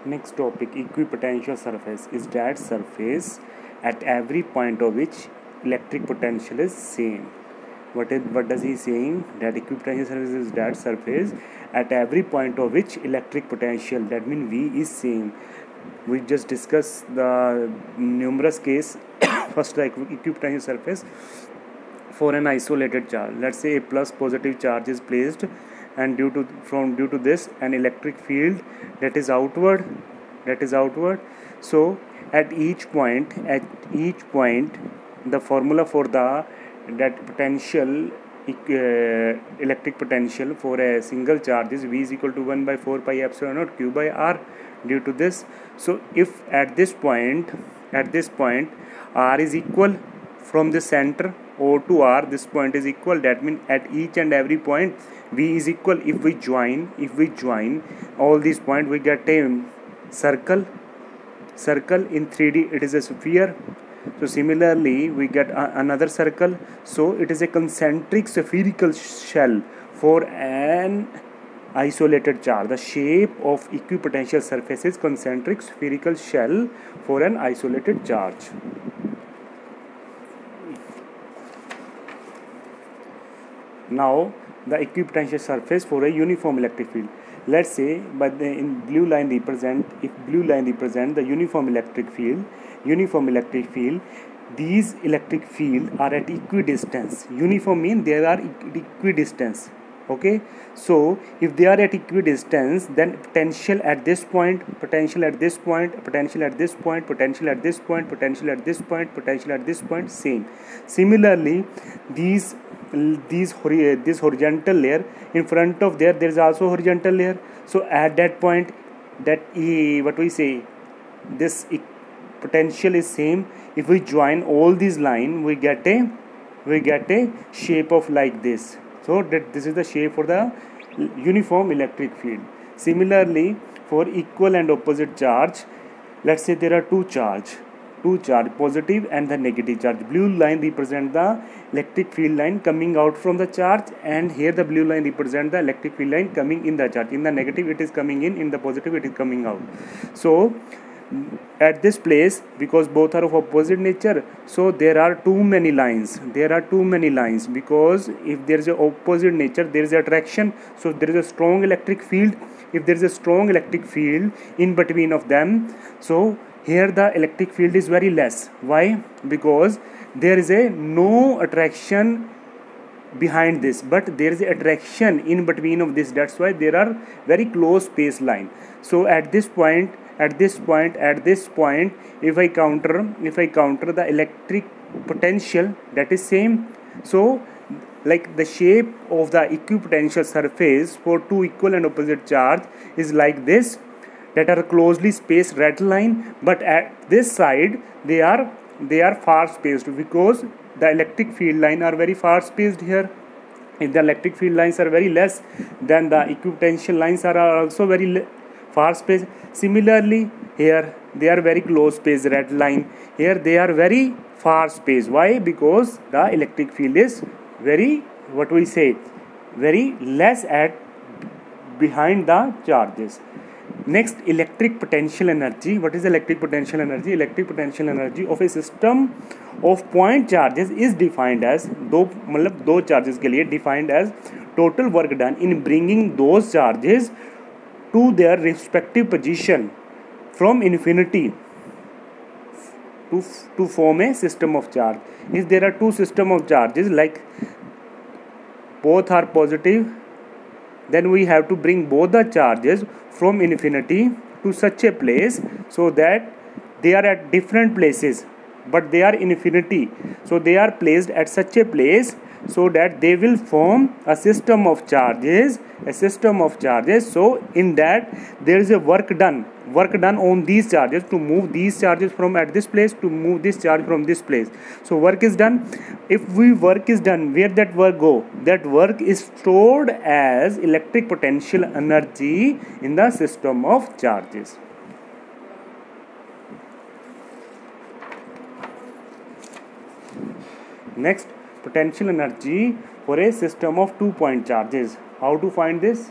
Next topic, equipotential surface is that surface at every point of which electric potential is same. What does he saying? That equipotential surface is that surface at every point of which electric potential, that means V, is same. We just discussed the numerous case. First, the equipotential surface for an isolated charge. Let's say a plus positive charge is placed, and due to this an electric field that is outward. So at each point the formula for that potential, electric potential for a single charge is V is equal to 1 by 4 pi epsilon naught Q by R. Due to this, so if at this point R is equal from the center O to R, this point is equal, that means at each and every point V is equal. If we join all these points, we get a circle. In 3D it is a sphere. So similarly we get another circle. So it is a concentric spherical shell for an isolated charge. The shape of equipotential surface is concentric spherical shell for an isolated charge. Now the equipotential surface for a uniform electric field. Let's say, but in blue line represent, if blue line represent the uniform electric field, these electric field are at equidistance. Uniform means they are equidistance. Okay, so if they are at equidistance, then potential at this point, potential at this point, potential at this point, potential at this point, potential at this point, potential at this point, same. Similarly, this horizontal layer in front of there is also horizontal layer. So at that point, that what we say, this potential is same. If we join all these line, we get a shape of like this. So that this is the shape for the uniform electric field. Similarly, for equal and opposite charge, let's say there are two charge, positive and the negative charge. Blue line represent the electric field line coming out from the charge, and here the blue line represent the electric field line coming in the charge. In the negative it is coming in the positive it is coming out. So at this place, because both are of opposite nature, so there are too many lines, because if there is a opposite nature, there is attraction, so there is a strong electric field. If there is a strong electric field in between of them, so here the electric field is very less. Why? Because there is no attraction behind this, but there is attraction in between of this. That's why there are very close space line. So at this point, if I counter the electric potential, that is same. So like the shape of the equipotential surface for two equal and opposite charge is like this, that are closely spaced red line, but at this side they are far spaced, because the electric field line are very far spaced here. If the electric field lines are very less, then the equipotential lines are also very far spaced. Similarly, here they are very close spaced red line, here they are very far spaced. Why? Because the electric field is very, very less at behind the charges. Next, electric potential energy. What is electric potential energy? Electric potential energy of a system of point charges is defined as दो charges के लिए defined as total work done in bringing those charges to their respective position from infinity to form a system of charge. If there are two system of charges, like both are positive, then we have to bring both the charges from infinity to such a place so that they are at different places, but they are infinity. So they are placed at such a place so that they will form a system of charges. So in that there is a work done on these charges to move these charges from at this place to move this charge from this place. So work is done. If work is done, where that work go? That work is stored as electric potential energy in the system of charges. Next, potential energy for a system of 2 point charges. How to find this?